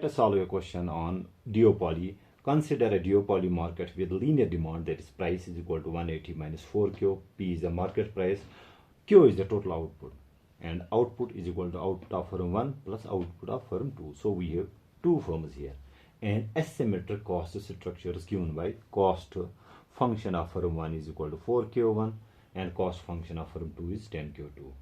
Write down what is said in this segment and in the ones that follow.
Let us solve a question on duopoly. Consider a duopoly market with linear demand, that is price is equal to 180 minus 4q. P is the market price, q is the total output, and output is equal to output of firm 1 plus output of firm 2. So we have two firms here, and asymmetric cost structure is given by cost function of firm 1 is equal to 4q1 and cost function of firm 2 is 10q2.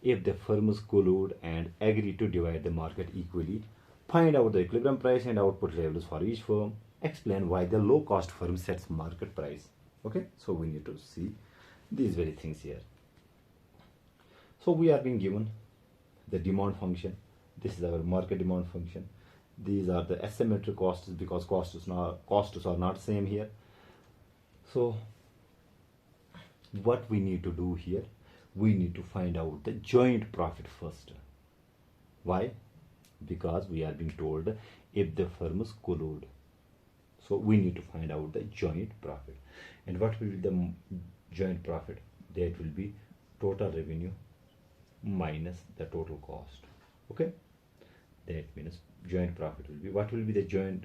If the firms collude and agree to divide the market equally, find out the equilibrium price and output levels for each firm. Explain why the low cost firm sets market price. Okay, so we need to see these very things here. So we are being given the demand function. This is our market demand function. These are the asymmetric costs because costs are not same here. So what we need to do here, we need to find out the joint profit first. Why? Because we are being told if the firms collude. So we need to find out the joint profit. And what will be the joint profit? That will be total revenue minus the total cost. Okay, that means joint profit will be, what will be the joint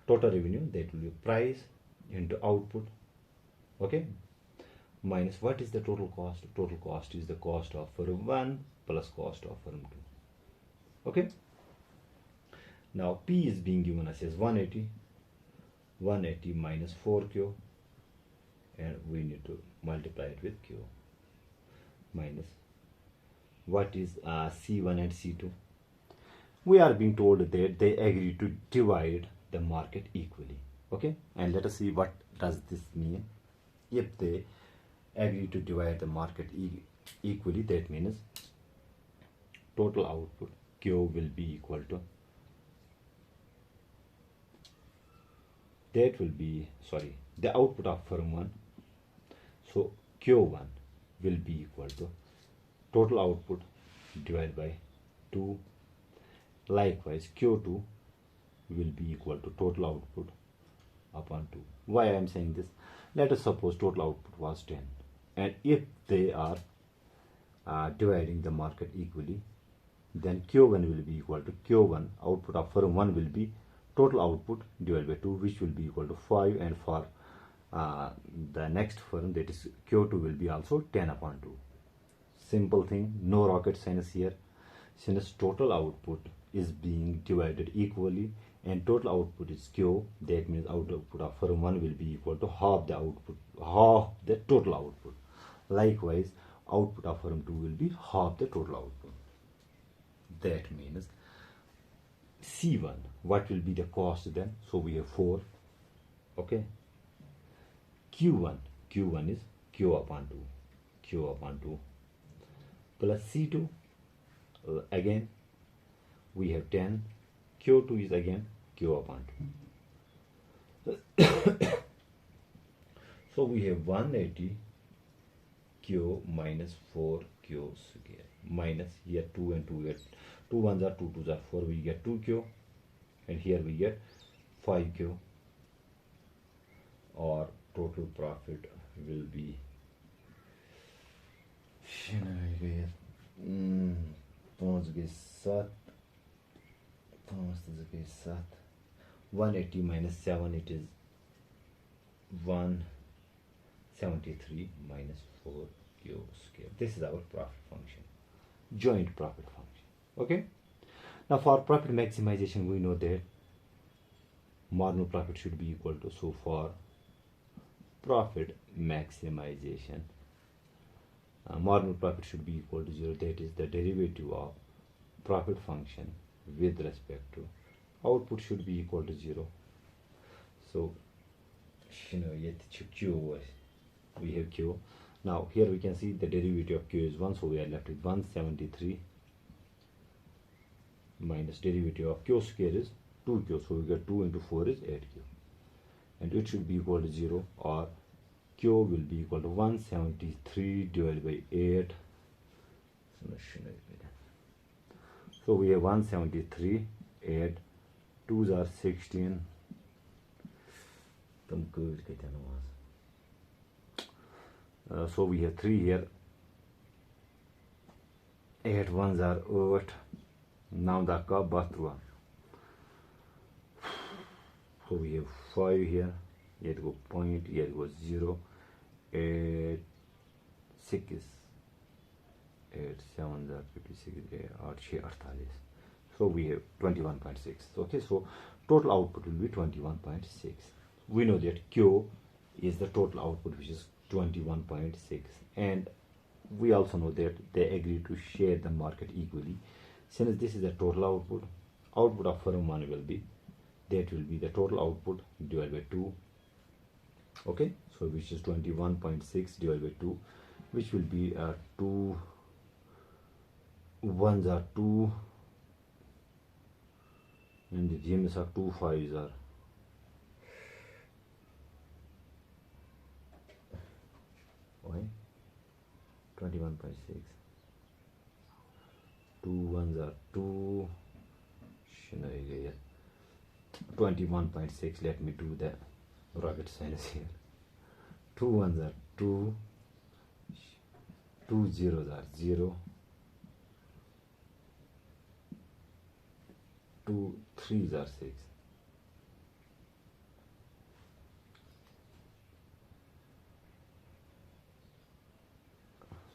total revenue? That will be price into output, okay, minus what is the total cost? Total cost is the cost of firm 1 plus cost of firm 2. Okay, now P is being given us as 180 minus 4q, and we need to multiply it with q, minus what is C1 and C2. We are being told that they agree to divide the market equally. Okay, and let us see what does this mean. If they agree to divide the market equally, that means total output Q will be equal to, that will be, sorry, the output of firm 1. So Q1 will be equal to total output divided by 2. Likewise, Q2 will be equal to total output upon 2. Why I am saying this? Let us suppose total output was 10, and if they are dividing the market equally, then Q1 will be equal to Q1, output of firm 1 will be total output divided by 2, which will be equal to 5, and for the next firm, that is Q2, will be also 10 upon 2. Simple thing, no rocket science here. Since total output is being divided equally and total output is Q, that means output of firm 1 will be equal to half the output, half the total output. Likewise, output of firm 2 will be half the total output. That means C1, what will be the cost then? So we have 4. Okay, Q1 is Q upon 2 plus C2, again we have 10, Q2 is again Q upon 2. So we have 180 Q minus 4 Q square, minus here 2 and 2 get 2 1s are 2 2s are 4, we get 2Q, and here we get 5Q, or total profit will be 180 minus 7, it is 173 minus 4Q square. This is our profit function, joint profit function. Okay, now for profit maximization, we know that marginal profit should be equal to, so for profit maximization, marginal profit should be equal to 0. That is the derivative of profit function with respect to output should be equal to 0. So we have Q. Now here we can see the derivative of Q is 1, so we are left with 173 minus derivative of Q square is 2Q, so we get 2 into 4 is 8Q, and it should be equal to 0, or Q will be equal to 173 divided by 8. So we have 173, 8, 2s are 16. So we have 3 here, 8 1s are 8, 9 dakika 32. So we have 5 here, here it go point, here it goes 0, 8, 6, 8, 7, 56, 8, 48. So we have 21.6. Okay, so total output will be 21.6. We know that Q is the total output, which is 21.6, and we also know that they agree to share the market equally. Since this is the total output, output of firm 1 will be, that will be the total output divided by 2. Okay, so which is 21.6 divided by 2, which will be 2 ones are 2, and the gems are 2 5s are 21.6, 2 ones are 2, 21.6. Let me do the rocket science here. 2 ones are 2, 2 zeros are 0, 2 3s are 6.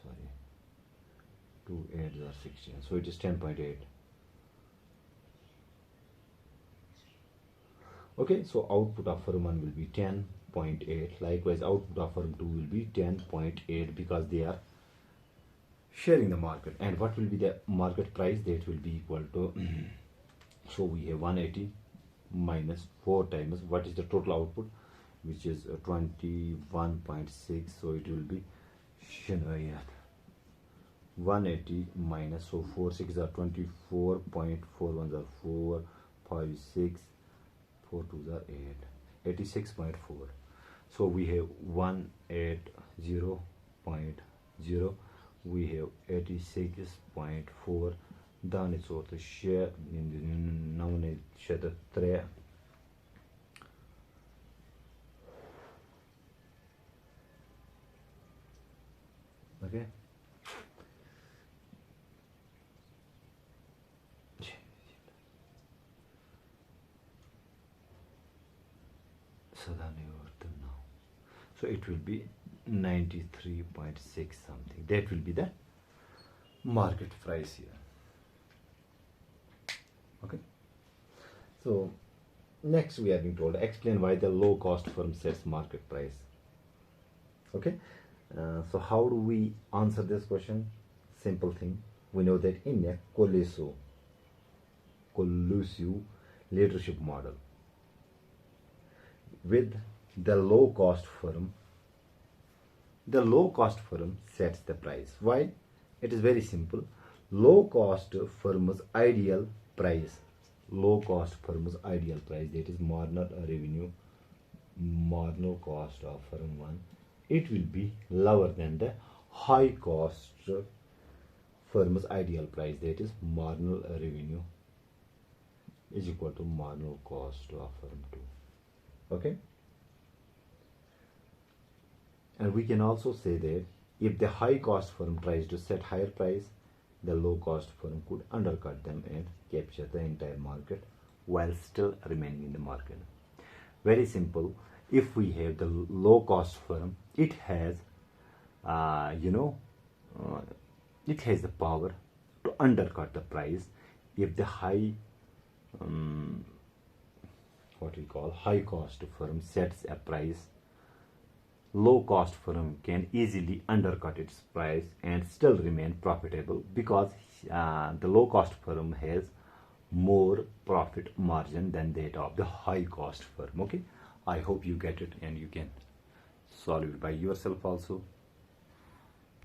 Sorry, 2 8s are 16. So it is 10.8. Okay, so output of firm 1 will be 10.8. Likewise, output of firm 2 will be 10.8 because they are sharing the market. And what will be the market price? That will be equal to so we have 180 minus 4 times what is the total output, which is 21.6. So it will be 180 minus, so 4 6 are 24.4, 1s are 4, 5 6, 4 2s are 8, 86.4. So we have 180.0, we have 86.4. Dan is also share in the noun share the 3. Okay. So it will be 93.6 something. That will be the market price here. Okay. So next we are being told explain why the low cost firm sets market price. Okay. So how do we answer this question? Simple thing. We know that in a collusive leadership model, with the low cost firm sets the price. Why? It is very simple. Low cost firm's ideal price, that is marginal revenue, marginal cost of firm 1, it will be lower than the high cost firm's ideal price, that is marginal revenue is equal to marginal cost of firm 2. Okay. And we can also say that if the high cost firm tries to set higher price, the low cost firm could undercut them and capture the entire market while still remaining in the market. Very simple. If we have the low cost firm, it has it has the power to undercut the price. If the high high cost firm sets a price, low cost firm can easily undercut its price and still remain profitable because the low cost firm has more profit margin than that of the high cost firm. Okay, I hope you get it and you can solve it by yourself also.